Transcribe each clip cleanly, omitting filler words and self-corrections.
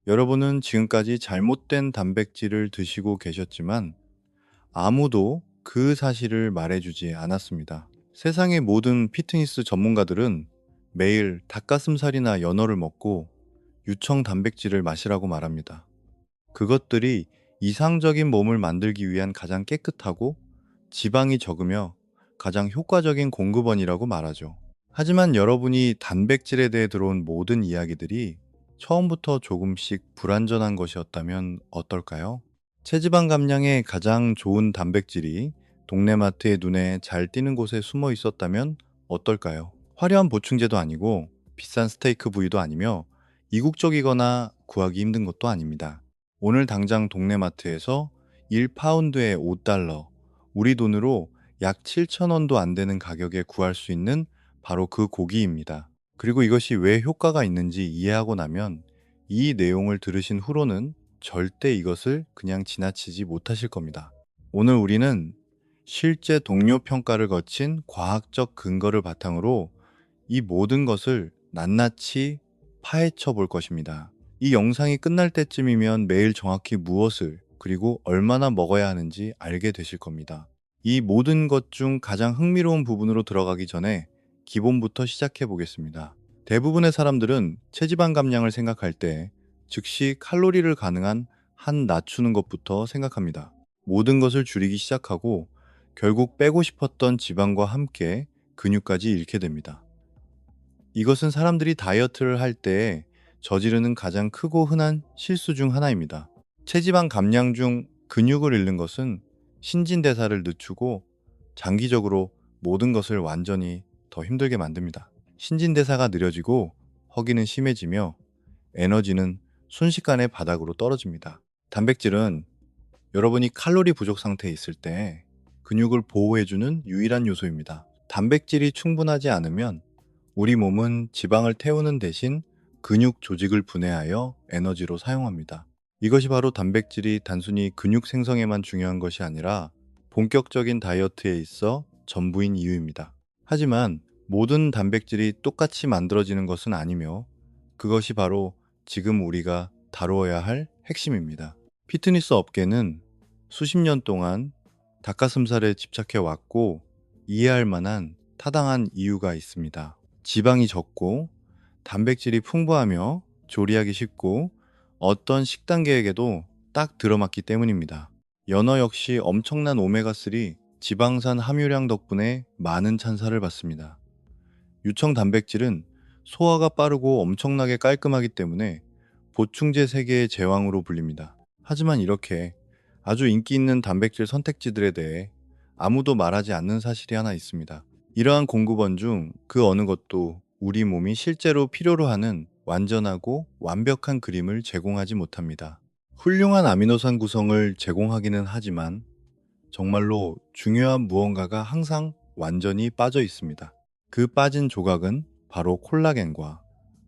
여러분은 지금까지 잘못된 단백질을 드시고 계셨지만 아무도 그 사실을 말해주지 않았습니다. 세상의 모든 피트니스 전문가들은 매일 닭가슴살이나 연어를 먹고 유청 단백질을 마시라고 말합니다. 그것들이 이상적인 몸을 만들기 위한 가장 깨끗하고 지방이 적으며 가장 효과적인 공급원이라고 말하죠. 하지만 여러분이 단백질에 대해 들어온 모든 이야기들이 처음부터 조금씩 불완전한 것이었다면 어떨까요? 체지방 감량에 가장 좋은 단백질이 동네 마트의 눈에 잘 띄는 곳에 숨어 있었다면 어떨까요? 화려한 보충제도 아니고 비싼 스테이크 부위도 아니며 이국적이거나 구하기 힘든 것도 아닙니다. 오늘 당장 동네 마트에서 1파운드에 5달러, 우리 돈으로 약 7,000원도 안 되는 가격에 구할 수 있는 바로 그 고기입니다. 그리고 이것이 왜 효과가 있는지 이해하고 나면 이 내용을 들으신 후로는 절대 이것을 그냥 지나치지 못하실 겁니다. 오늘 우리는 실제 동료 평가를 거친 과학적 근거를 바탕으로 이 모든 것을 낱낱이 파헤쳐 볼 것입니다. 이 영상이 끝날 때쯤이면 매일 정확히 무엇을 그리고 얼마나 먹어야 하는지 알게 되실 겁니다. 이 모든 것 중 가장 흥미로운 부분으로 들어가기 전에 기본부터 시작해 보겠습니다. 대부분의 사람들은 체지방 감량을 생각할 때 즉시 칼로리를 가능한 한 낮추는 것부터 생각합니다. 모든 것을 줄이기 시작하고 결국 빼고 싶었던 지방과 함께 근육까지 잃게 됩니다. 이것은 사람들이 다이어트를 할 때 저지르는 가장 크고 흔한 실수 중 하나입니다. 체지방 감량 중 근육을 잃는 것은 신진대사를 늦추고 장기적으로 모든 것을 완전히 더 힘들게 만듭니다. 신진대사가 느려지고 허기는 심해지며 에너지는 순식간에 바닥으로 떨어집니다. 단백질은 여러분이 칼로리 부족 상태에 있을 때 근육을 보호해주는 유일한 요소입니다. 단백질이 충분하지 않으면 우리 몸은 지방을 태우는 대신 근육 조직을 분해하여 에너지로 사용합니다. 이것이 바로 단백질이 단순히 근육 생성에만 중요한 것이 아니라 본격적인 다이어트에 있어 전부인 이유입니다. 하지만 모든 단백질이 똑같이 만들어지는 것은 아니며 그것이 바로 지금 우리가 다루어야 할 핵심입니다. 피트니스 업계는 수십 년 동안 닭가슴살에 집착해 왔고 이해할 만한 타당한 이유가 있습니다. 지방이 적고 단백질이 풍부하며 조리하기 쉽고 어떤 식단 계획에도 딱 들어맞기 때문입니다. 연어 역시 엄청난 오메가3 지방산 함유량 덕분에 많은 찬사를 받습니다. 유청 단백질은 소화가 빠르고 엄청나게 깔끔하기 때문에 보충제 세계의 제왕으로 불립니다. 하지만 이렇게 아주 인기 있는 단백질 선택지들에 대해 아무도 말하지 않는 사실이 하나 있습니다. 이러한 공급원 중 그 어느 것도 우리 몸이 실제로 필요로 하는 완전하고 완벽한 그림을 제공하지 못합니다. 훌륭한 아미노산 구성을 제공하기는 하지만 정말로 중요한 무언가가 항상 완전히 빠져 있습니다. 그 빠진 조각은 바로 콜라겐과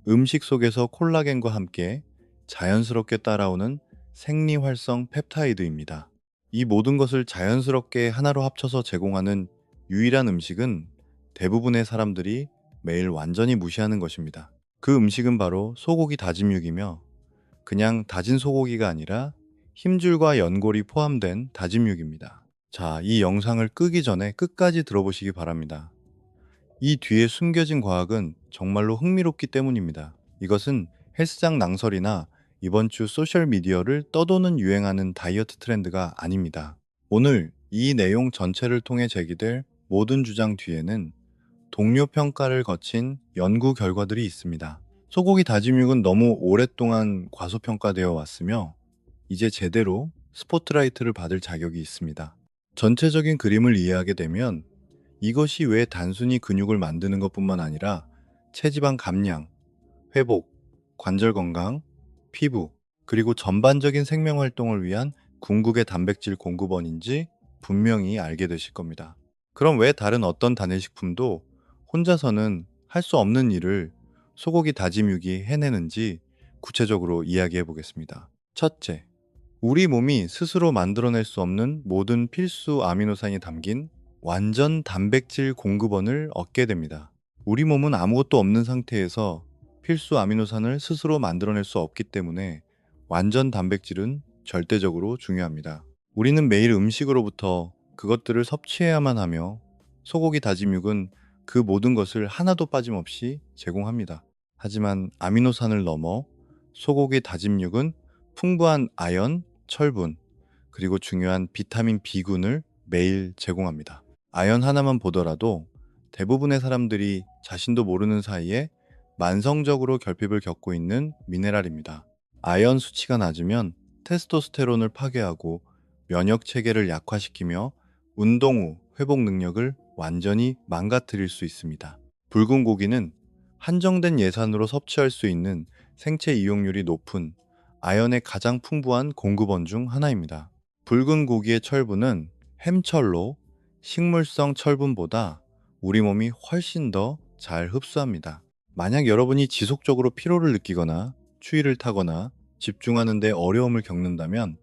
음식 속에서 콜라겐과 함께 자연스럽게 따라오는 생리활성 펩타이드입니다. 이 모든 것을 자연스럽게 하나로 합쳐서 제공하는 유일한 음식은 대부분의 사람들이 매일 완전히 무시하는 것입니다. 그 음식은 바로 소고기 다짐육이며 그냥 다진 소고기가 아니라 힘줄과 연골이 포함된 다짐육입니다. 자, 이 영상을 끄기 전에 끝까지 들어보시기 바랍니다. 이 뒤에 숨겨진 과학은 정말로 흥미롭기 때문입니다. 이것은 헬스장 낭설이나 이번 주 소셜미디어를 떠도는 유행하는 다이어트 트렌드가 아닙니다. 오늘 이 내용 전체를 통해 제기될 모든 주장 뒤에는 동료 평가를 거친 연구 결과들이 있습니다. 소고기 다짐육은 너무 오랫동안 과소평가되어 왔으며 이제 제대로 스포트라이트를 받을 자격이 있습니다. 전체적인 그림을 이해하게 되면 이것이 왜 단순히 근육을 만드는 것뿐만 아니라 체지방 감량, 회복, 관절 건강, 피부, 그리고 전반적인 생명 활동을 위한 궁극의 단백질 공급원인지 분명히 알게 되실 겁니다. 그럼 왜 다른 어떤 단일식품도 혼자서는 할 수 없는 일을 소고기 다짐육이 해내는지 구체적으로 이야기해 보겠습니다. 첫째, 우리 몸이 스스로 만들어낼 수 없는 모든 필수 아미노산이 담긴 완전 단백질 공급원을 얻게 됩니다. 우리 몸은 아무것도 없는 상태에서 필수 아미노산을 스스로 만들어낼 수 없기 때문에 완전 단백질은 절대적으로 중요합니다. 우리는 매일 음식으로부터 그것들을 섭취해야만 하며 소고기 다짐육은 그 모든 것을 하나도 빠짐없이 제공합니다. 하지만 아미노산을 넘어 소고기 다짐육은 풍부한 아연, 철분, 그리고 중요한 비타민 B군을 매일 제공합니다. 아연 하나만 보더라도 대부분의 사람들이 자신도 모르는 사이에 만성적으로 결핍을 겪고 있는 미네랄입니다. 아연 수치가 낮으면 테스토스테론을 파괴하고 면역 체계를 약화시키며 운동 후 회복 능력을 완전히 망가뜨릴 수 있습니다. 붉은 고기는 한정된 예산으로 섭취할 수 있는 생체 이용률이 높은 아연의 가장 풍부한 공급원 중 하나입니다. 붉은 고기의 철분은 햄철로 식물성 철분보다 우리 몸이 훨씬 더 잘 흡수합니다. 만약 여러분이 지속적으로 피로를 느끼거나 추위를 타거나 집중하는 데 어려움을 겪는다면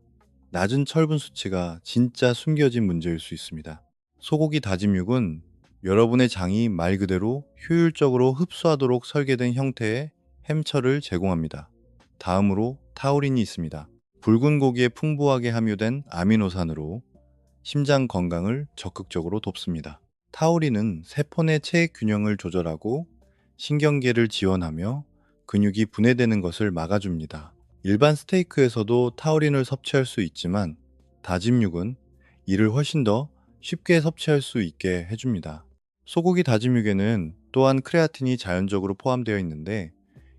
낮은 철분 수치가 진짜 숨겨진 문제일 수 있습니다. 소고기 다짐육은 여러분의 장이 말 그대로 효율적으로 흡수하도록 설계된 형태의 햄철을 제공합니다. 다음으로 타우린이 있습니다. 붉은 고기에 풍부하게 함유된 아미노산으로 심장 건강을 적극적으로 돕습니다. 타우린은 세포 내 체액 균형을 조절하고 신경계를 지원하며 근육이 분해되는 것을 막아줍니다. 일반 스테이크에서도 타우린을 섭취할 수 있지만 다짐육은 이를 훨씬 더 쉽게 섭취할 수 있게 해줍니다. 소고기 다짐육에는 또한 크레아틴이 자연적으로 포함되어 있는데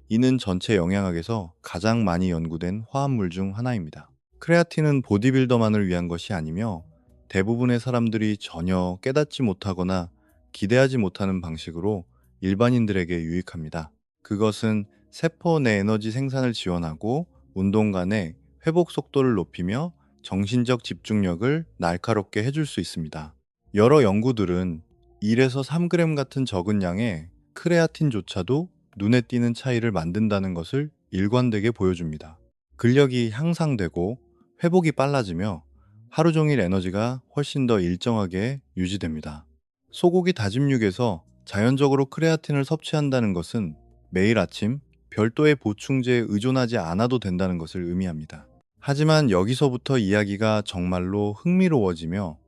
이는 전체 영양학에서 가장 많이 연구된 화합물 중 하나입니다. 크레아틴은 보디빌더만을 위한 것이 아니며 대부분의 사람들이 전혀 깨닫지 못하거나 기대하지 못하는 방식으로 일반인들에게 유익합니다. 그것은 세포 내 에너지 생산을 지원하고 운동 간의 회복 속도를 높이며 정신적 집중력을 날카롭게 해줄 수 있습니다. 여러 연구들은 1에서 3g 같은 적은 양의 크레아틴조차도 눈에 띄는 차이를 만든다는 것을 일관되게 보여줍니다. 근력이 향상되고 회복이 빨라지며 하루 종일 에너지가 훨씬 더 일정하게 유지됩니다. 소고기 다짐육에서 자연적으로 크레아틴을 섭취한다는 것은 매일 아침 별도의 보충제에 의존하지 않아도 된다는 것을 의미합니다. 하지만 여기서부터 이야기가 정말로 흥미로워지며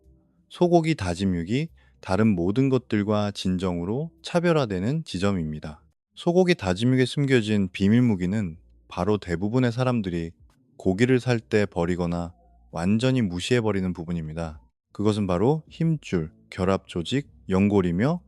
소고기 다짐육이 다른 모든 것들과 진정으로 차별화되는 지점입니다. 소고기 다짐육에 숨겨진 비밀 무기는 바로 대부분의 사람들이 고기를 살 때 버리거나 완전히 무시해버리는 부분입니다. 그것은 바로 힘줄, 결합 조직, 연골이며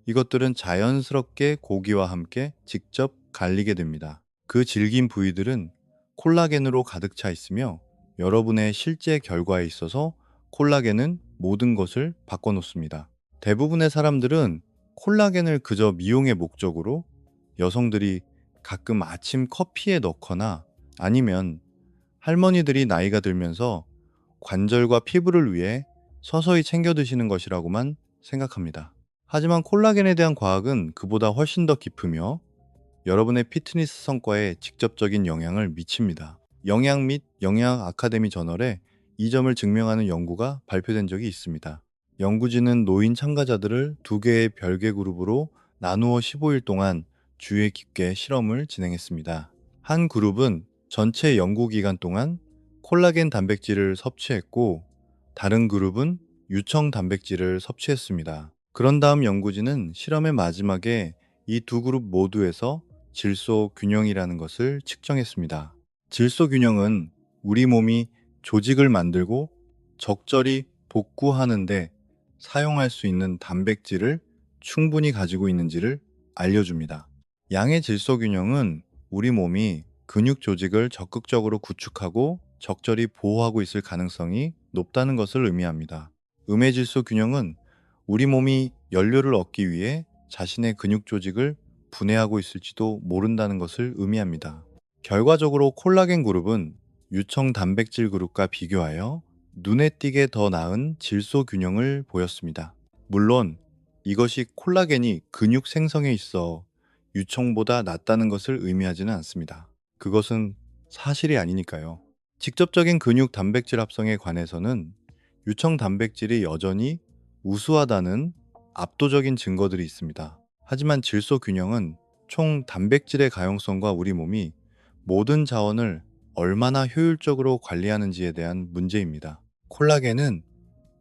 이것들은 자연스럽게 고기와 함께 직접 갈리게 됩니다. 그 질긴 부위들은 콜라겐으로 가득 차 있으며 여러분의 실제 결과에 있어서 콜라겐은 모든 것을 바꿔놓습니다. 대부분의 사람들은 콜라겐을 그저 미용의 목적으로 여성들이 가끔 아침 커피에 넣거나 아니면 할머니들이 나이가 들면서 관절과 피부를 위해 서서히 챙겨 드시는 것이라고만 생각합니다. 하지만 콜라겐에 대한 과학은 그보다 훨씬 더 깊으며 여러분의 피트니스 성과에 직접적인 영향을 미칩니다. 영양 및 영양 아카데미 저널에 이 점을 증명하는 연구가 발표된 적이 있습니다. 연구진은 노인 참가자들을 두 개의 별개 그룹으로 나누어 15일 동안 주의 깊게 실험을 진행했습니다. 한 그룹은 전체 연구 기간 동안 콜라겐 단백질을 섭취했고 다른 그룹은 유청 단백질을 섭취했습니다. 그런 다음 연구진은 실험의 마지막에 이 두 그룹 모두에서 질소 균형이라는 것을 측정했습니다. 질소 균형은 우리 몸이 조직을 만들고 적절히 복구하는데 사용할 수 있는 단백질을 충분히 가지고 있는지를 알려줍니다. 양의 질소 균형은 우리 몸이 근육 조직을 적극적으로 구축하고 적절히 보호하고 있을 가능성이 높다는 것을 의미합니다. 음의 질소 균형은 우리 몸이 연료를 얻기 위해 자신의 근육 조직을 분해하고 있을지도 모른다는 것을 의미합니다. 결과적으로 콜라겐 그룹은 유청 단백질 그룹과 비교하여 눈에 띄게 더 나은 질소 균형을 보였습니다. 물론 이것이 콜라겐이 근육 생성에 있어 유청보다 낫다는 것을 의미하지는 않습니다. 그것은 사실이 아니니까요. 직접적인 근육 단백질 합성에 관해서는 유청 단백질이 여전히 우수하다는 압도적인 증거들이 있습니다. 하지만 질소 균형은 총 단백질의 가용성과 우리 몸이 모든 자원을 얼마나 효율적으로 관리하는지에 대한 문제입니다. 콜라겐은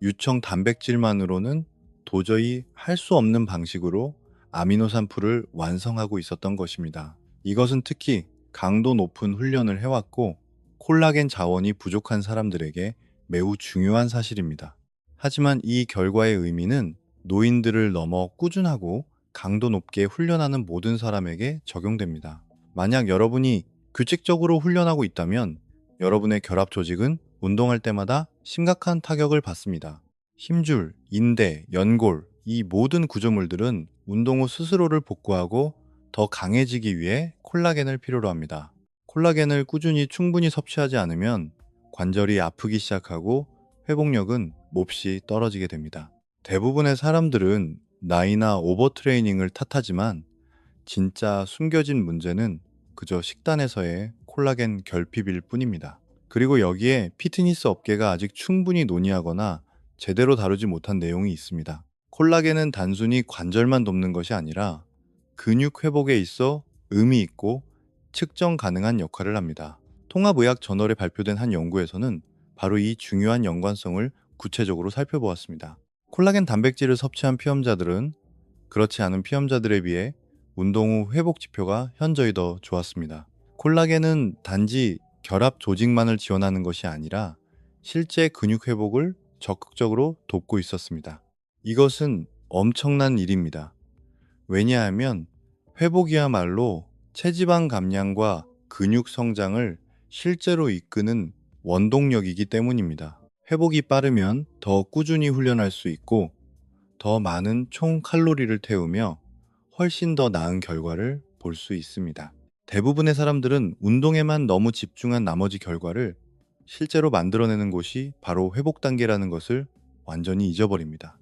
유청 단백질만으로는 도저히 할 수 없는 방식으로 아미노산풀을 완성하고 있었던 것입니다. 이것은 특히 강도 높은 훈련을 해왔고 콜라겐 자원이 부족한 사람들에게 매우 중요한 사실입니다. 하지만 이 결과의 의미는 노인들을 넘어 꾸준하고 강도 높게 훈련하는 모든 사람에게 적용됩니다. 만약 여러분이 규칙적으로 훈련하고 있다면 여러분의 결합 조직은 운동할 때마다 심각한 타격을 받습니다. 힘줄, 인대, 연골, 이 모든 구조물들은 운동 후 스스로를 복구하고 더 강해지기 위해 콜라겐을 필요로 합니다. 콜라겐을 꾸준히 충분히 섭취하지 않으면 관절이 아프기 시작하고 회복력은 몹시 떨어지게 됩니다. 대부분의 사람들은 나이나 오버트레이닝을 탓하지만 진짜 숨겨진 문제는 그저 식단에서의 콜라겐 결핍일 뿐입니다. 그리고 여기에 피트니스 업계가 아직 충분히 논의하거나 제대로 다루지 못한 내용이 있습니다. 콜라겐은 단순히 관절만 돕는 것이 아니라 근육 회복에 있어 의미 있고 측정 가능한 역할을 합니다. 통합의학 저널에 발표된 한 연구에서는 바로 이 중요한 연관성을 구체적으로 살펴보았습니다. 콜라겐 단백질을 섭취한 피험자들은 그렇지 않은 피험자들에 비해 운동 후 회복 지표가 현저히 더 좋았습니다. 콜라겐은 단지 결합 조직만을 지원하는 것이 아니라 실제 근육 회복을 적극적으로 돕고 있었습니다. 이것은 엄청난 일입니다. 왜냐하면 회복이야말로 체지방 감량과 근육 성장을 실제로 이끄는 원동력이기 때문입니다. 회복이 빠르면 더 꾸준히 훈련할 수 있고 더 많은 총 칼로리를 태우며 훨씬 더 나은 결과를 볼 수 있습니다. 대부분의 사람들은 운동에만 너무 집중한 나머지 결과를 실제로 만들어내는 곳이 바로 회복 단계라는 것을 완전히 잊어버립니다.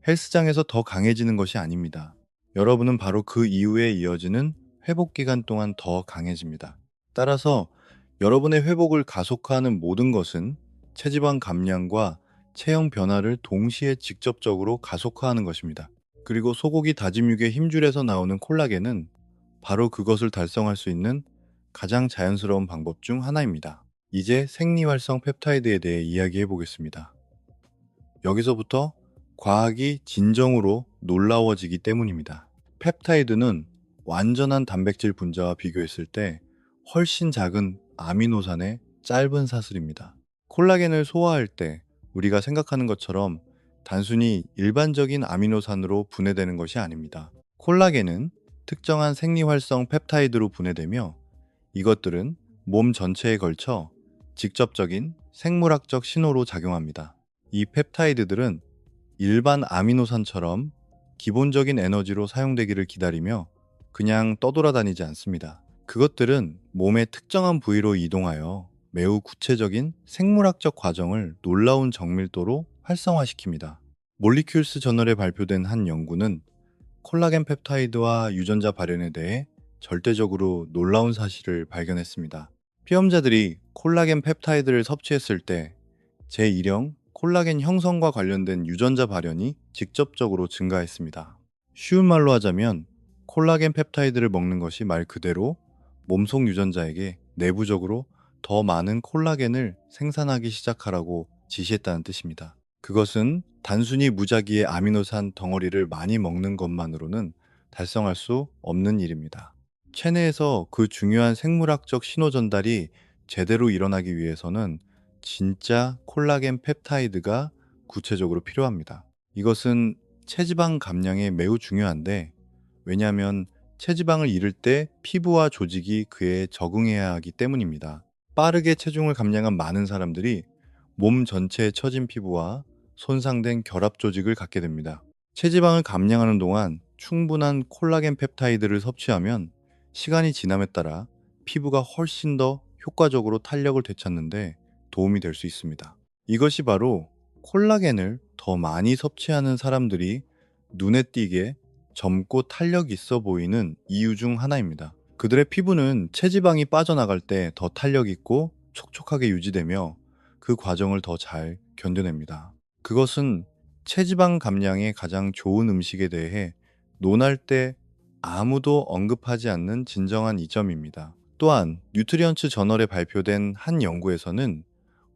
헬스장에서 더 강해지는 것이 아닙니다. 여러분은 바로 그 이후에 이어지는 회복 기간 동안 더 강해집니다. 따라서 여러분의 회복을 가속화하는 모든 것은 체지방 감량과 체형 변화를 동시에 직접적으로 가속화하는 것입니다. 그리고 소고기 다짐육의 힘줄에서 나오는 콜라겐은 바로 그것을 달성할 수 있는 가장 자연스러운 방법 중 하나입니다. 이제 생리활성 펩타이드에 대해 이야기해 보겠습니다. 여기서부터 과학이 진정으로 놀라워지기 때문입니다. 펩타이드는 완전한 단백질 분자와 비교했을 때 훨씬 작은 아미노산의 짧은 사슬입니다. 콜라겐을 소화할 때 우리가 생각하는 것처럼 단순히 일반적인 아미노산으로 분해되는 것이 아닙니다. 콜라겐은 특정한 생리활성 펩타이드로 분해되며 이것들은 몸 전체에 걸쳐 직접적인 생물학적 신호로 작용합니다. 이 펩타이드들은 일반 아미노산처럼 기본적인 에너지로 사용되기를 기다리며 그냥 떠돌아다니지 않습니다. 그것들은 몸의 특정한 부위로 이동하여 매우 구체적인 생물학적 과정을 놀라운 정밀도로 활성화시킵니다. 몰리큘스 저널에 발표된 한 연구는 콜라겐 펩타이드와 유전자 발현에 대해 절대적으로 놀라운 사실을 발견했습니다. 피험자들이 콜라겐 펩타이드를 섭취했을 때 제1형 콜라겐 형성과 관련된 유전자 발현이 직접적으로 증가했습니다. 쉬운 말로 하자면 콜라겐 펩타이드를 먹는 것이 말 그대로 몸속 유전자에게 내부적으로 더 많은 콜라겐을 생산하기 시작하라고 지시했다는 뜻입니다. 그것은 단순히 무작위의 아미노산 덩어리를 많이 먹는 것만으로는 달성할 수 없는 일입니다. 체내에서 그 중요한 생물학적 신호 전달이 제대로 일어나기 위해서는 진짜 콜라겐 펩타이드가 구체적으로 필요합니다. 이것은 체지방 감량에 매우 중요한데 왜냐하면 체지방을 잃을 때 피부와 조직이 그에 적응해야 하기 때문입니다. 빠르게 체중을 감량한 많은 사람들이 몸 전체에 처진 피부와 손상된 결합 조직을 갖게 됩니다. 체지방을 감량하는 동안 충분한 콜라겐 펩타이드를 섭취하면 시간이 지남에 따라 피부가 훨씬 더 효과적으로 탄력을 되찾는데 도움이 될 수 있습니다. 이것이 바로 콜라겐을 더 많이 섭취하는 사람들이 눈에 띄게 젊고 탄력 있어 보이는 이유 중 하나입니다. 그들의 피부는 체지방이 빠져나갈 때 더 탄력 있고 촉촉하게 유지되며 그 과정을 더 잘 견뎌냅니다. 그것은 체지방 감량의 가장 좋은 음식에 대해 논할 때 아무도 언급하지 않는 진정한 이점입니다. 또한 뉴트리언츠 저널에 발표된 한 연구에서는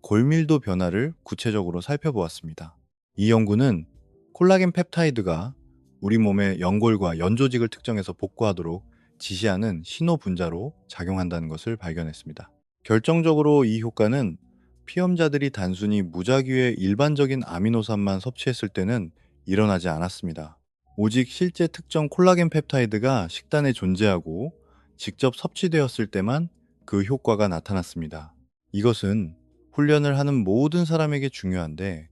골밀도 변화를 구체적으로 살펴보았습니다. 이 연구는 콜라겐 펩타이드가 우리 몸의 연골과 연조직을 특정해서 복구하도록 지시하는 신호 분자로 작용한다는 것을 발견했습니다. 결정적으로 이 효과는 피험자들이 단순히 무작위의 일반적인 아미노산만 섭취했을 때는 일어나지 않았습니다. 오직 실제 특정 콜라겐 펩타이드가 식단에 존재하고 직접 섭취되었을 때만 그 효과가 나타났습니다. 이것은 훈련을 하는 모든 사람에게 중요한데,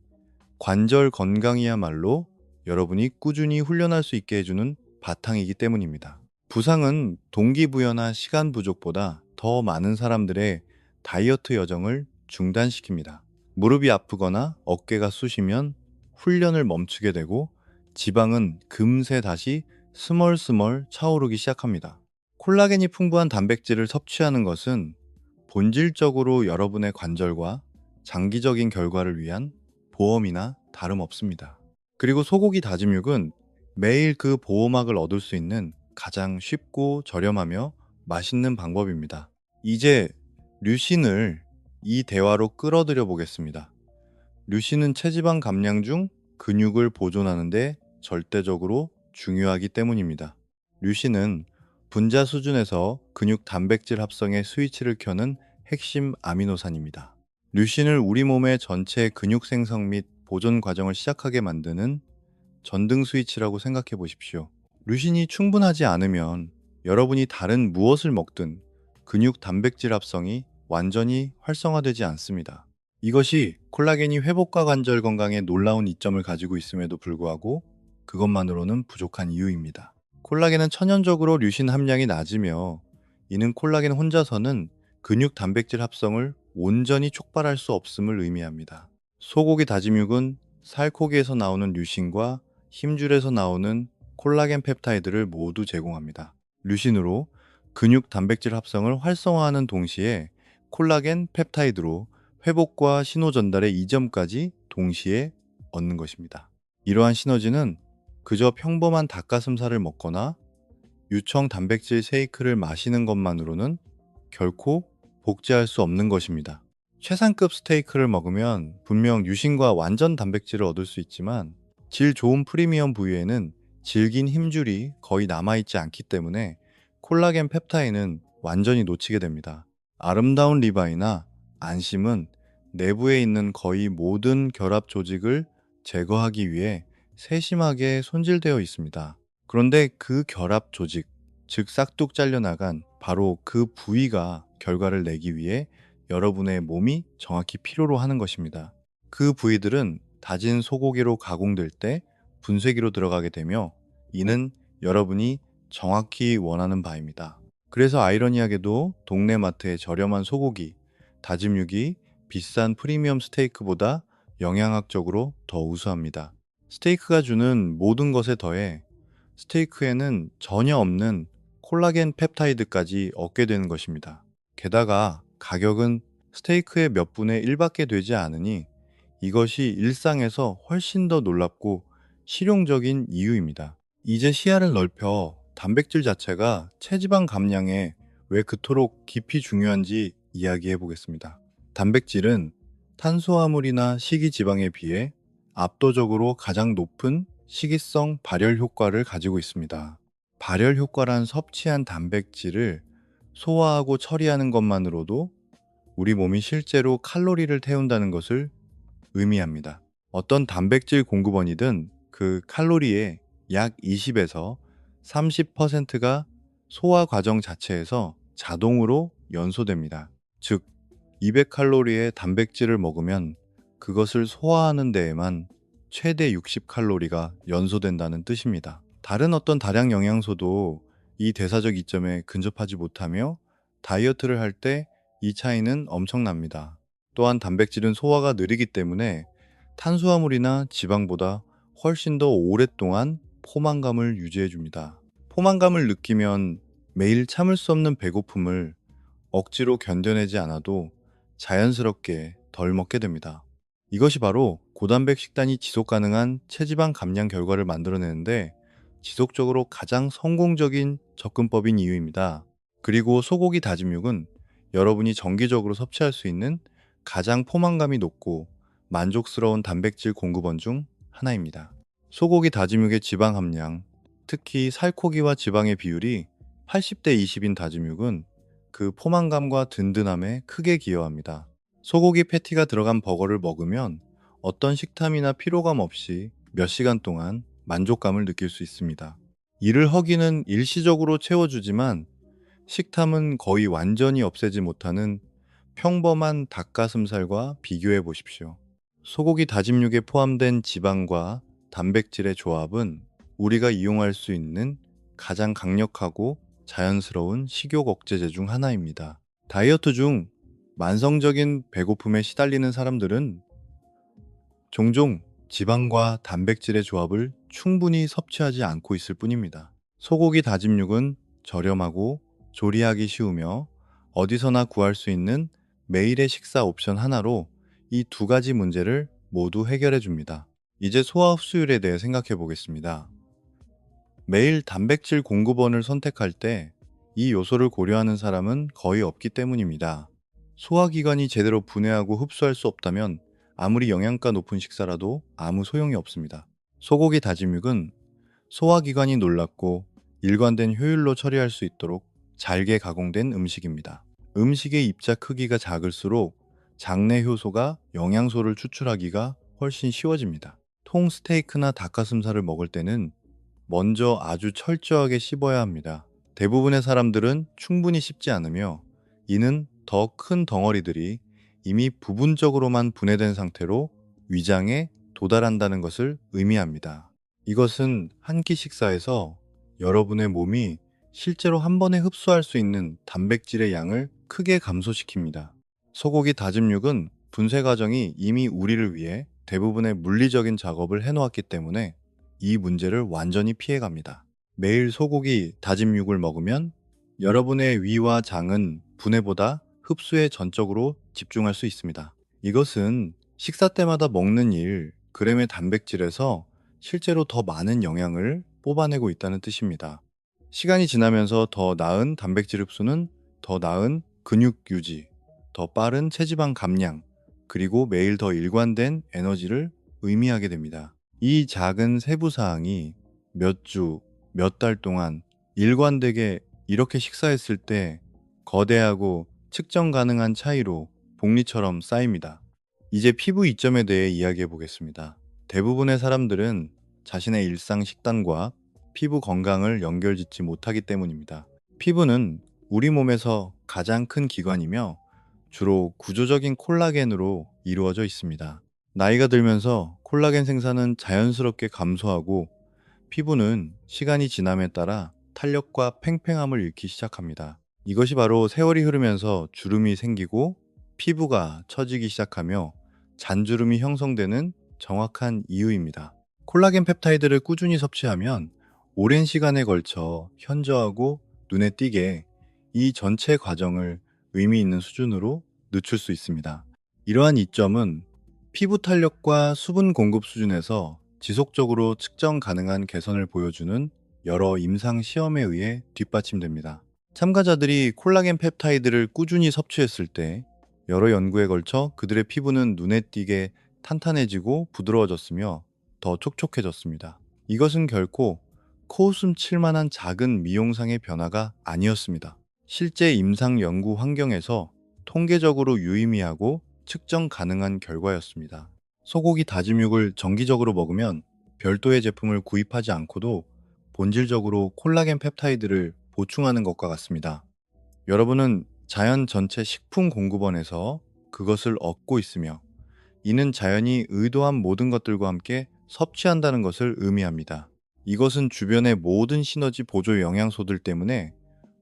관절 건강이야말로 여러분이 꾸준히 훈련할 수 있게 해주는 바탕이기 때문입니다. 부상은 동기부여나 시간 부족보다 더 많은 사람들의 다이어트 여정을 중단시킵니다. 무릎이 아프거나 어깨가 쑤시면 훈련을 멈추게 되고, 지방은 금세 다시 스멀스멀 차오르기 시작합니다. 콜라겐이 풍부한 단백질을 섭취하는 것은 본질적으로 여러분의 관절과 장기적인 결과를 위한 보험이나 다름없습니다. 그리고 소고기 다짐육은 매일 그 보호막을 얻을 수 있는 가장 쉽고 저렴하며 맛있는 방법입니다. 이제 류신을 이 대화로 끌어들여 보겠습니다. 류신은 체지방 감량 중 근육을 보존하는 데 절대적으로 중요하기 때문입니다. 류신은 분자 수준에서 근육 단백질 합성의 스위치를 켜는 핵심 아미노산입니다. 류신을 우리 몸의 전체 근육 생성 및 보존 과정을 시작하게 만드는 전등 스위치라고 생각해 보십시오. 류신이 충분하지 않으면 여러분이 다른 무엇을 먹든 근육 단백질 합성이 완전히 활성화되지 않습니다. 이것이 콜라겐이 회복과 관절 건강에 놀라운 이점을 가지고 있음에도 불구하고 그것만으로는 부족한 이유입니다. 콜라겐은 천연적으로 류신 함량이 낮으며, 이는 콜라겐 혼자서는 근육 단백질 합성을 온전히 촉발할 수 없음을 의미합니다. 소고기 다짐육은 살코기에서 나오는 류신과 힘줄에서 나오는 콜라겐 펩타이드를 모두 제공합니다. 류신으로 근육 단백질 합성을 활성화하는 동시에 콜라겐 펩타이드로 회복과 신호 전달의 이점까지 동시에 얻는 것입니다. 이러한 시너지는 그저 평범한 닭가슴살을 먹거나 유청 단백질 쉐이크를 마시는 것만으로는 결코 복제할 수 없는 것입니다. 최상급 스테이크를 먹으면 분명 유신과 완전 단백질을 얻을 수 있지만, 질 좋은 프리미엄 부위에는 질긴 힘줄이 거의 남아있지 않기 때문에 콜라겐 펩타이드는 완전히 놓치게 됩니다. 아름다운 리바이나 안심은 내부에 있는 거의 모든 결합 조직을 제거하기 위해 세심하게 손질되어 있습니다. 그런데 그 결합 조직, 즉 싹둑 잘려나간 바로 그 부위가 결과를 내기 위해 여러분의 몸이 정확히 필요로 하는 것입니다. 그 부위들은 다진 소고기로 가공될 때 분쇄기로 들어가게 되며, 이는 여러분이 정확히 원하는 바입니다. 그래서 아이러니하게도 동네 마트의 저렴한 소고기, 다짐육이 비싼 프리미엄 스테이크보다 영양학적으로 더 우수합니다. 스테이크가 주는 모든 것에 더해 스테이크에는 전혀 없는 콜라겐 펩타이드까지 얻게 되는 것입니다. 게다가 가격은 스테이크의 몇 분의 1밖에 되지 않으니 이것이 일상에서 훨씬 더 놀랍고 실용적인 이유입니다. 이제 시야를 넓혀 단백질 자체가 체지방 감량에 왜 그토록 깊이 중요한지 이야기해 보겠습니다. 단백질은 탄수화물이나 식이지방에 비해 압도적으로 가장 높은 식이성 발열 효과를 가지고 있습니다. 발열 효과란 섭취한 단백질을 소화하고 처리하는 것만으로도 우리 몸이 실제로 칼로리를 태운다는 것을 의미합니다. 어떤 단백질 공급원이든 그 칼로리의 약 20에서 30%가 소화 과정 자체에서 자동으로 연소됩니다. 즉, 200칼로리의 단백질을 먹으면 그것을 소화하는 데에만 최대 60칼로리가 연소된다는 뜻입니다. 다른 어떤 다량 영양소도 이 대사적 이점에 근접하지 못하며 다이어트를 할 때 이 차이는 엄청납니다. 또한 단백질은 소화가 느리기 때문에 탄수화물이나 지방보다 훨씬 더 오랫동안 포만감을 유지해 줍니다. 포만감을 느끼면 매일 참을 수 없는 배고픔을 억지로 견뎌내지 않아도 자연스럽게 덜 먹게 됩니다. 이것이 바로 고단백 식단이 지속 가능한 체지방 감량 결과를 만들어내는데 지속적으로 가장 성공적인 접근법인 이유입니다. 그리고 소고기 다짐육은 여러분이 정기적으로 섭취할 수 있는 가장 포만감이 높고 만족스러운 단백질 공급원 중 하나입니다. 소고기 다짐육의 지방 함량, 특히 살코기와 지방의 비율이 80대 20인 다짐육은 그 포만감과 든든함에 크게 기여합니다. 소고기 패티가 들어간 버거를 먹으면 어떤 식탐이나 피로감 없이 몇 시간 동안 만족감을 느낄 수 있습니다. 이를 허기는 일시적으로 채워주지만 식탐은 거의 완전히 없애지 못하는 평범한 닭가슴살과 비교해 보십시오. 소고기 다짐육에 포함된 지방과 단백질의 조합은 우리가 이용할 수 있는 가장 강력하고 자연스러운 식욕 억제제 중 하나입니다. 다이어트 중 만성적인 배고픔에 시달리는 사람들은 종종 지방과 단백질의 조합을 충분히 섭취하지 않고 있을 뿐입니다. 소고기 다짐육은 저렴하고 조리하기 쉬우며 어디서나 구할 수 있는 매일의 식사 옵션 하나로 이 두 가지 문제를 모두 해결해 줍니다. 이제 소화 흡수율에 대해 생각해 보겠습니다. 매일 단백질 공급원을 선택할 때 이 요소를 고려하는 사람은 거의 없기 때문입니다. 소화기관이 제대로 분해하고 흡수할 수 없다면 아무리 영양가 높은 식사라도 아무 소용이 없습니다. 소고기 다짐육은 소화기관이 놀랍고 일관된 효율로 처리할 수 있도록 잘게 가공된 음식입니다. 음식의 입자 크기가 작을수록 장내 효소가 영양소를 추출하기가 훨씬 쉬워집니다. 통 스테이크나 닭가슴살을 먹을 때는 먼저 아주 철저하게 씹어야 합니다. 대부분의 사람들은 충분히 씹지 않으며 이는 더 큰 덩어리들이 이미 부분적으로만 분해된 상태로 위장에 도달한다는 것을 의미합니다. 이것은 한 끼 식사에서 여러분의 몸이 실제로 한 번에 흡수할 수 있는 단백질의 양을 크게 감소시킵니다. 소고기 다짐육은 분쇄 과정이 이미 우리를 위해 대부분의 물리적인 작업을 해놓았기 때문에 이 문제를 완전히 피해갑니다. 매일 소고기 다짐육을 먹으면 여러분의 위와 장은 분해보다 흡수에 전적으로 집중할 수 있습니다. 이것은 식사 때마다 먹는 그램의 단백질에서 실제로 더 많은 영양을 뽑아내고 있다는 뜻입니다. 시간이 지나면서 더 나은 단백질 흡수는 더 나은 근육 유지, 더 빠른 체지방 감량, 그리고 매일 더 일관된 에너지를 의미하게 됩니다. 이 작은 세부 사항이 몇 주, 몇 달 동안 일관되게 이렇게 식사했을 때 거대하고 측정 가능한 차이로 복리처럼 쌓입니다. 이제 피부 이점에 대해 이야기해 보겠습니다. 대부분의 사람들은 자신의 일상 식단과 피부 건강을 연결짓지 못하기 때문입니다. 피부는 우리 몸에서 가장 큰 기관이며 주로 구조적인 콜라겐으로 이루어져 있습니다. 나이가 들면서 콜라겐 생산은 자연스럽게 감소하고 피부는 시간이 지남에 따라 탄력과 팽팽함을 잃기 시작합니다. 이것이 바로 세월이 흐르면서 주름이 생기고 피부가 처지기 시작하며 잔주름이 형성되는 정확한 이유입니다. 콜라겐 펩타이드를 꾸준히 섭취하면 오랜 시간에 걸쳐 현저하고 눈에 띄게 이 전체 과정을 의미 있는 수준으로 늦출 수 있습니다. 이러한 이점은 피부 탄력과 수분 공급 수준에서 지속적으로 측정 가능한 개선을 보여주는 여러 임상 시험에 의해 뒷받침됩니다. 참가자들이 콜라겐 펩타이드를 꾸준히 섭취했을 때 여러 연구에 걸쳐 그들의 피부는 눈에 띄게 탄탄해지고 부드러워졌으며 더 촉촉해졌습니다. 이것은 결코 코웃음 칠 만한 작은 미용상의 변화가 아니었습니다. 실제 임상 연구 환경에서 통계적으로 유의미하고 측정 가능한 결과였습니다. 소고기 다짐육을 정기적으로 먹으면 별도의 제품을 구입하지 않고도 본질적으로 콜라겐 펩타이드를 보충하는 것과 같습니다. 여러분은 자연 전체 식품 공급원에서 그것을 얻고 있으며 이는 자연이 의도한 모든 것들과 함께 섭취한다는 것을 의미합니다. 이것은 주변의 모든 시너지 보조 영양소들 때문에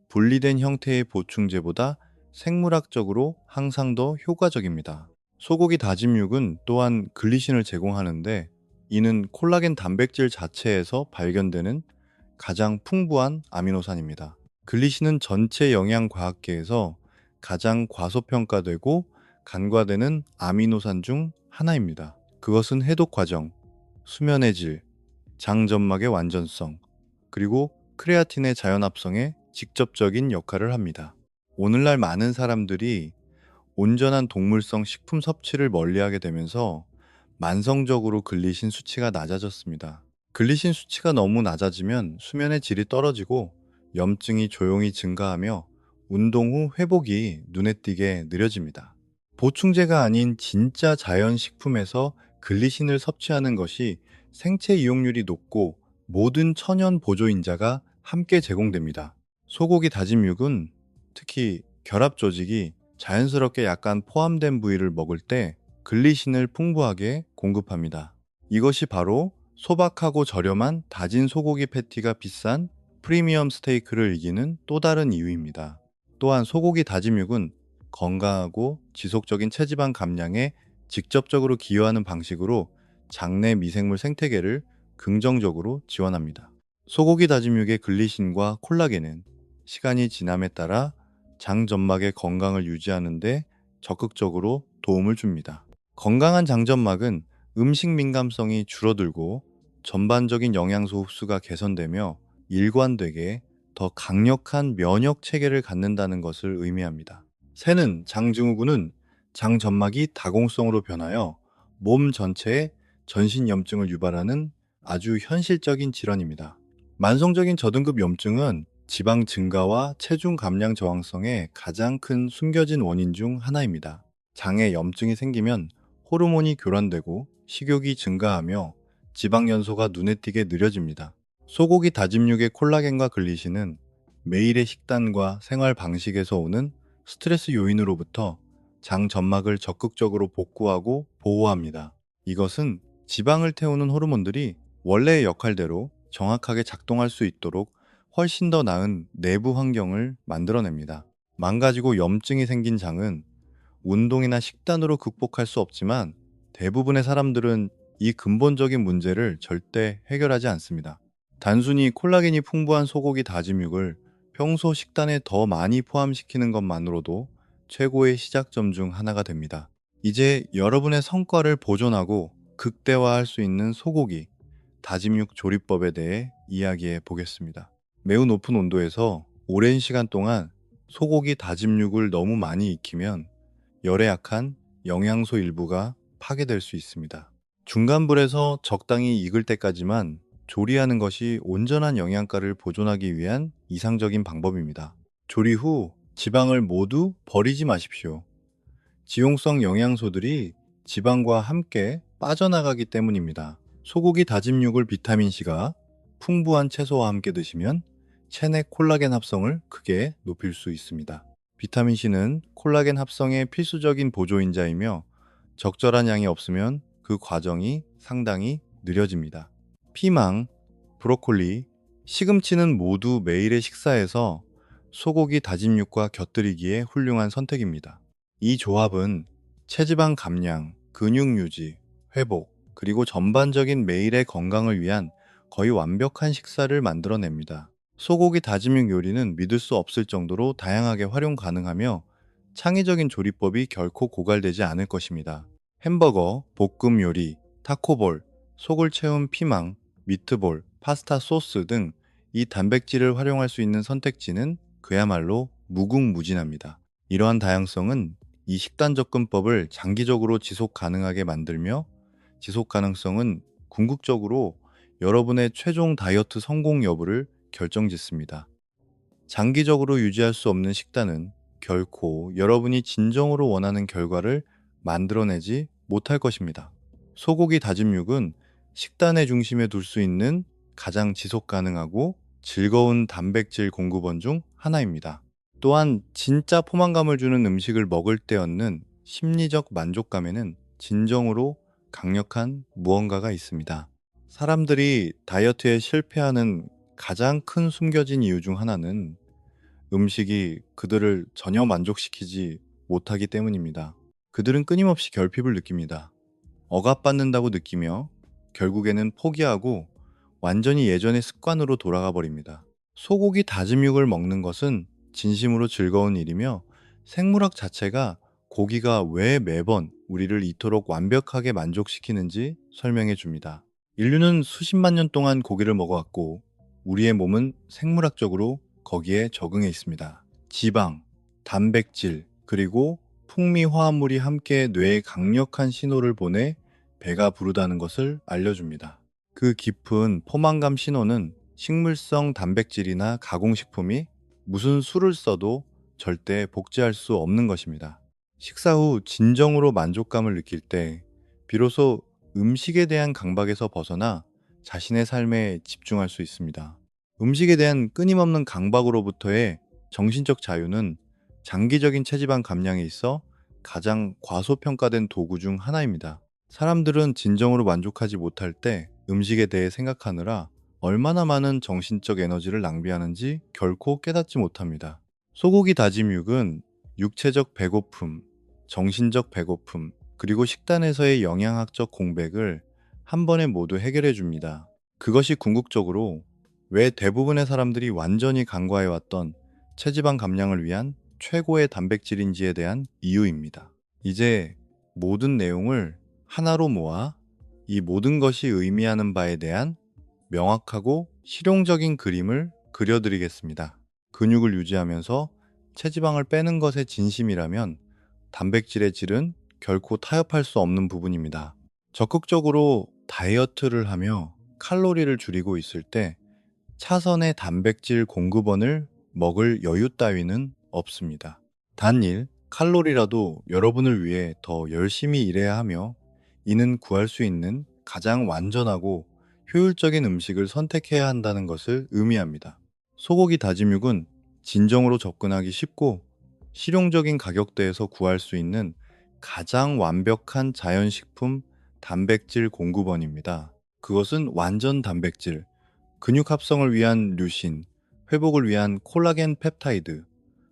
분리된 형태의 보충제보다 생물학적으로 항상 더 효과적입니다. 소고기 다짐육은 또한 글리신을 제공하는데 이는 콜라겐 단백질 자체에서 발견되는 가장 풍부한 아미노산입니다. 글리신은 전체 영양과학계에서 가장 과소평가되고 간과되는 아미노산 중 하나입니다. 그것은 해독 과정, 수면의 질, 장 점막의 완전성, 그리고 크레아틴의 자연 합성에 직접적인 역할을 합니다. 오늘날 많은 사람들이 온전한 동물성 식품 섭취를 멀리하게 되면서 만성적으로 글리신 수치가 낮아졌습니다. 글리신 수치가 너무 낮아지면 수면의 질이 떨어지고 염증이 조용히 증가하며 운동 후 회복이 눈에 띄게 느려집니다. 보충제가 아닌 진짜 자연 식품에서 글리신을 섭취하는 것이 생체 이용률이 높고 모든 천연 보조인자가 함께 제공됩니다. 소고기 다짐 육은 특히 결합 조직이 자연스럽게 약간 포함된 부위를 먹을 때 글리신을 풍부하게 공급합니다. 이것이 바로 소박하고 저렴한 다진 소고기 패티가 비싼 프리미엄 스테이크를 이기는 또 다른 이유입니다. 또한 소고기 다짐육은 건강하고 지속적인 체지방 감량에 직접적으로 기여하는 방식으로 장내 미생물 생태계를 긍정적으로 지원합니다. 소고기 다짐육의 글리신과 콜라겐은 시간이 지남에 따라 장점막의 건강을 유지하는 데 적극적으로 도움을 줍니다. 건강한 장점막은 음식 민감성이 줄어들고 전반적인 영양소 흡수가 개선되며 일관되게 더 강력한 면역 체계를 갖는다는 것을 의미합니다. 새는 장증후군은 장점막이 다공성으로 변하여 몸 전체에 전신 염증을 유발하는 아주 현실적인 질환입니다. 만성적인 저등급 염증은 지방 증가와 체중 감량 저항성의 가장 큰 숨겨진 원인 중 하나입니다. 장에 염증이 생기면 호르몬이 교란되고 식욕이 증가하며 지방 연소가 눈에 띄게 느려집니다. 소고기 다짐육의 콜라겐과 글리신은 매일의 식단과 생활 방식에서 오는 스트레스 요인으로부터 장 점막을 적극적으로 복구하고 보호합니다. 이것은 지방을 태우는 호르몬들이 원래의 역할대로 정확하게 작동할 수 있도록 훨씬 더 나은 내부 환경을 만들어냅니다. 망가지고 염증이 생긴 장은 운동이나 식단으로 극복할 수 없지만 대부분의 사람들은 이 근본적인 문제를 절대 해결하지 않습니다. 단순히 콜라겐이 풍부한 소고기 다짐육을 평소 식단에 더 많이 포함시키는 것만으로도 최고의 시작점 중 하나가 됩니다. 이제 여러분의 성과를 보존하고 극대화할 수 있는 소고기 다짐육 조리법에 대해 이야기해 보겠습니다. 매우 높은 온도에서 오랜 시간 동안 소고기 다짐육을 너무 많이 익히면 열에 약한 영양소 일부가 파괴될 수 있습니다. 중간불에서 적당히 익을 때까지만 조리하는 것이 온전한 영양가를 보존하기 위한 이상적인 방법입니다. 조리 후 지방을 모두 버리지 마십시오. 지용성 영양소들이 지방과 함께 빠져나가기 때문입니다. 소고기 다짐육을 비타민C가 풍부한 채소와 함께 드시면 체내 콜라겐 합성을 크게 높일 수 있습니다. 비타민C는 콜라겐 합성의 필수적인 보조인자이며 적절한 양이 없으면 그 과정이 상당히 느려집니다. 피망, 브로콜리, 시금치는 모두 매일의 식사에서 소고기 다짐육과 곁들이기에 훌륭한 선택입니다. 이 조합은 체지방 감량, 근육 유지, 회복, 그리고 전반적인 매일의 건강을 위한 거의 완벽한 식사를 만들어냅니다. 소고기 다짐육 요리는 믿을 수 없을 정도로 다양하게 활용 가능하며 창의적인 조리법이 결코 고갈되지 않을 것입니다. 햄버거, 볶음 요리, 타코볼, 속을 채운 피망, 미트볼, 파스타 소스 등 이 단백질을 활용할 수 있는 선택지는 그야말로 무궁무진합니다. 이러한 다양성은 이 식단 접근법을 장기적으로 지속 가능하게 만들며 지속 가능성은 궁극적으로 여러분의 최종 다이어트 성공 여부를 결정짓습니다. 장기적으로 유지할 수 없는 식단은 결코 여러분이 진정으로 원하는 결과를 만들어내지 못할 것입니다. 소고기 다짐육은 식단의 중심에 둘 수 있는 가장 지속 가능하고 즐거운 단백질 공급원 중 하나입니다. 또한 진짜 포만감을 주는 음식을 먹을 때 얻는 심리적 만족감에는 진정으로 강력한 무언가가 있습니다. 사람들이 다이어트에 실패하는 가장 큰 숨겨진 이유 중 하나는 음식이 그들을 전혀 만족시키지 못하기 때문입니다. 그들은 끊임없이 결핍을 느낍니다. 억압받는다고 느끼며 결국에는 포기하고 완전히 예전의 습관으로 돌아가 버립니다. 소고기 다짐육을 먹는 것은 진심으로 즐거운 일이며 생물학 자체가 고기가 왜 매번 우리를 이토록 완벽하게 만족시키는지 설명해 줍니다. 인류는 수십만 년 동안 고기를 먹어왔고 우리의 몸은 생물학적으로 거기에 적응해 있습니다. 지방, 단백질, 그리고 풍미 화합물이 함께 뇌에 강력한 신호를 보내 배가 부르다는 것을 알려줍니다. 그 깊은 포만감 신호는 식물성 단백질이나 가공식품이 무슨 수를 써도 절대 복제할 수 없는 것입니다. 식사 후 진정으로 만족감을 느낄 때 비로소 음식에 대한 강박에서 벗어나 자신의 삶에 집중할 수 있습니다. 음식에 대한 끊임없는 강박으로부터의 정신적 자유는 장기적인 체지방 감량에 있어 가장 과소평가된 도구 중 하나입니다. 사람들은 진정으로 만족하지 못할 때 음식에 대해 생각하느라 얼마나 많은 정신적 에너지를 낭비하는지 결코 깨닫지 못합니다. 소고기 다짐 육은 육체적 배고픔, 정신적 배고픔, 그리고 식단에서의 영양학적 공백을 한 번에 모두 해결해 줍니다. 그것이 궁극적으로 왜 대부분의 사람들이 완전히 간과해왔던 체지방 감량을 위한 최고의 단백질인지에 대한 이유입니다. 이제 모든 내용을 하나로 모아 이 모든 것이 의미하는 바에 대한 명확하고 실용적인 그림을 그려드리겠습니다. 근육을 유지하면서 체지방을 빼는 것에 진심이라면 단백질의 질은 결코 타협할 수 없는 부분입니다. 적극적으로 다이어트를 하며 칼로리를 줄이고 있을 때 차선의 단백질 공급원을 먹을 여유 따위는 없습니다. 단일 칼로리라도 여러분을 위해 더 열심히 일해야 하며 이는 구할 수 있는 가장 완전하고 효율적인 음식을 선택해야 한다는 것을 의미합니다. 소고기 다짐육은 진정으로 접근하기 쉽고 실용적인 가격대에서 구할 수 있는 가장 완벽한 자연식품 단백질 공급원입니다. 그것은 완전 단백질, 근육 합성을 위한 류신, 회복을 위한 콜라겐 펩타이드,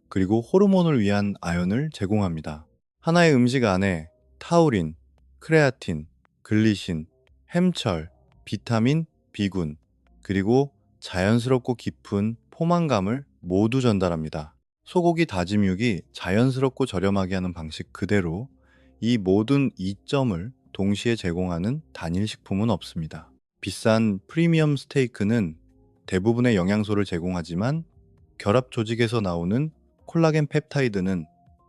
그리고 호르몬을 위한 아연을 제공합니다. 하나의 음식 안에 타우린, 크레아틴, 글리신, 햄철, 비타민, 비군, 그리고 자연스럽고 깊은 포만감을 모두 전달합니다. 소고기 다짐육이 자연스럽고 저렴하게 하는 방식 그대로 이 모든 이점을 동시에 제공하는 단일 식품은 없습니다. 비싼 프리미엄 스테이크는 대부분의 영양소를 제공하지만 결합 조직에서 나오는 콜라겐 펩타이드는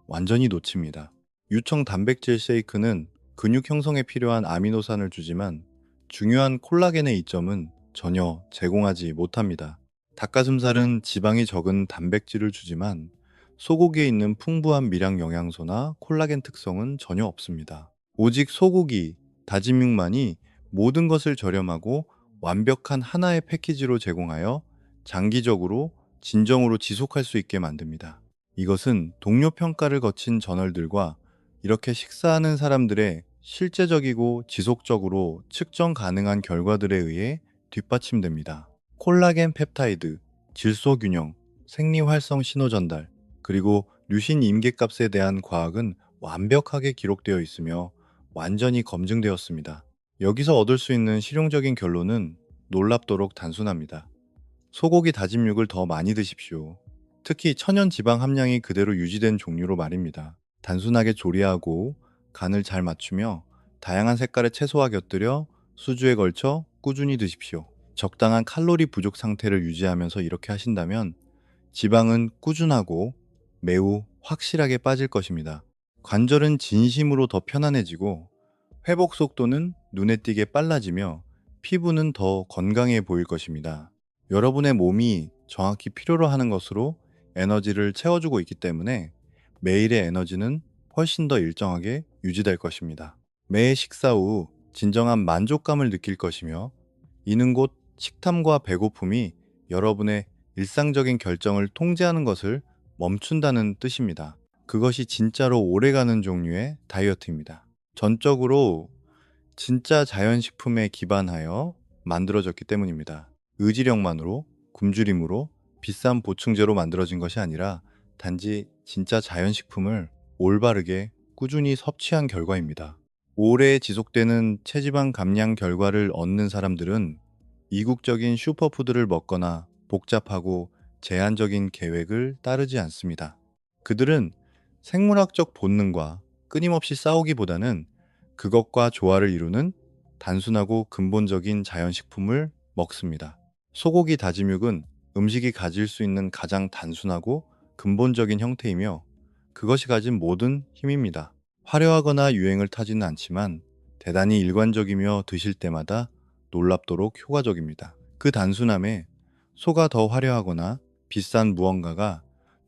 완전히 놓칩니다. 유청 단백질 쉐이크는 근육 형성에 필요한 아미노산을 주지만 중요한 콜라겐의 이점은 전혀 제공하지 못합니다. 닭가슴살은 지방이 적은 단백질을 주지만 소고기에 있는 풍부한 미량 영양소나 콜라겐 특성은 전혀 없습니다. 오직 소고기, 다짐육만이 모든 것을 저렴하고 완벽한 하나의 패키지로 제공하여 장기적으로 진정으로 지속할 수 있게 만듭니다. 이것은 동료 평가를 거친 저널들과 이렇게 식사하는 사람들의 실제적이고 지속적으로 측정 가능한 결과들에 의해 뒷받침됩니다. 콜라겐 펩타이드, 질소 균형, 생리 활성 신호 전달, 그리고 류신 임계값에 대한 과학은 완벽하게 기록되어 있으며 완전히 검증되었습니다. 여기서 얻을 수 있는 실용적인 결론은 놀랍도록 단순합니다. 소고기 다짐육을 더 많이 드십시오. 특히 천연 지방 함량이 그대로 유지된 종류로 말입니다. 단순하게 조리하고 간을 잘 맞추며 다양한 색깔의 채소와 곁들여 수주에 걸쳐 꾸준히 드십시오. 적당한 칼로리 부족 상태를 유지하면서 이렇게 하신다면 지방은 꾸준하고 매우 확실하게 빠질 것입니다. 관절은 진심으로 더 편안해지고 회복 속도는 눈에 띄게 빨라지며 피부는 더 건강해 보일 것입니다. 여러분의 몸이 정확히 필요로 하는 것으로 에너지를 채워주고 있기 때문에 매일의 에너지는 훨씬 더 일정하게 유지될 것입니다. 매 식사 후 진정한 만족감을 느낄 것이며 이는 곧 식탐과 배고픔이 여러분의 일상적인 결정을 통제하는 것을 멈춘다는 뜻입니다. 그것이 진짜로 오래가는 종류의 다이어트입니다. 전적으로 진짜 자연식품에 기반하여 만들어졌기 때문입니다. 의지력만으로, 굶주림으로, 비싼 보충제로 만들어진 것이 아니라 단지 진짜 자연식품을 올바르게 꾸준히 섭취한 결과입니다. 오래 지속되는 체지방 감량 결과를 얻는 사람들은 이국적인 슈퍼푸드를 먹거나 복잡하고 제한적인 계획을 따르지 않습니다. 그들은 생물학적 본능과 끊임없이 싸우기보다는 그것과 조화를 이루는 단순하고 근본적인 자연식품을 먹습니다. 소고기 다짐육은 음식이 가질 수 있는 가장 단순하고 근본적인 형태이며 그것이 가진 모든 힘입니다. 화려하거나 유행을 타지는 않지만 대단히 일관적이며 드실 때마다 놀랍도록 효과적입니다. 그 단순함에 소가 더 화려하거나 비싼 무언가가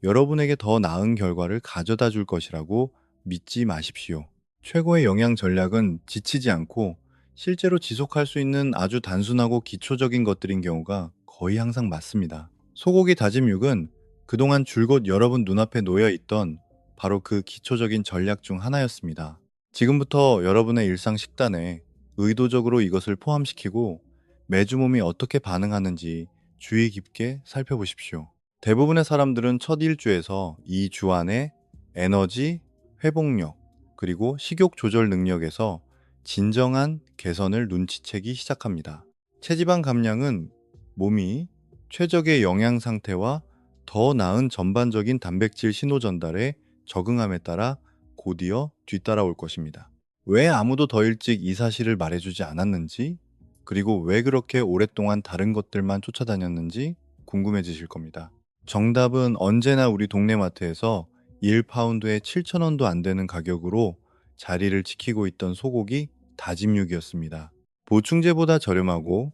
여러분에게 더 나은 결과를 가져다 줄 것이라고 믿지 마십시오. 최고의 영양 전략은 지치지 않고 실제로 지속할 수 있는 아주 단순하고 기초적인 것들인 경우가 거의 항상 맞습니다. 소고기 다짐 육은 그동안 줄곧 여러분 눈앞에 놓여 있던 바로 그 기초적인 전략 중 하나였습니다. 지금부터 여러분의 일상 식단에 의도적으로 이것을 포함시키고 매주 몸이 어떻게 반응하는지 주의 깊게 살펴보십시오. 대부분의 사람들은 첫 일주에서 이 주 안에 에너지, 회복력, 그리고 식욕 조절 능력에서 진정한 개선을 눈치채기 시작합니다. 체지방 감량은 몸이 최적의 영양 상태와 더 나은 전반적인 단백질 신호 전달에 적응함에 따라 곧이어 뒤따라올 것입니다. 왜 아무도 더 일찍 이 사실을 말해주지 않았는지, 그리고 왜 그렇게 오랫동안 다른 것들만 쫓아다녔는지 궁금해지실 겁니다. 정답은 언제나 우리 동네 마트에서 1파운드에 7,000원도 안 되는 가격으로 자리를 지키고 있던 소고기 다짐육이었습니다. 보충제보다 저렴하고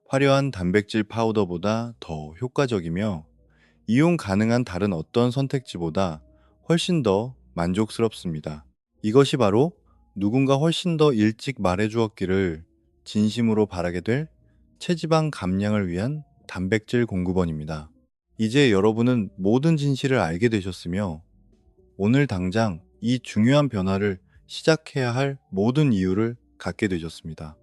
화려한 단백질 파우더보다 더 효과적이며 이용 가능한 다른 어떤 선택지보다 훨씬 더 만족스럽습니다. 이것이 바로 누군가 훨씬 더 일찍 말해주었기를 진심으로 바라게 될 체지방 감량을 위한 단백질 공급원입니다. 이제 여러분은 모든 진실을 알게 되셨으며 오늘 당장 이 중요한 변화를 시작해야 할 모든 이유를 갖게 되셨습니다.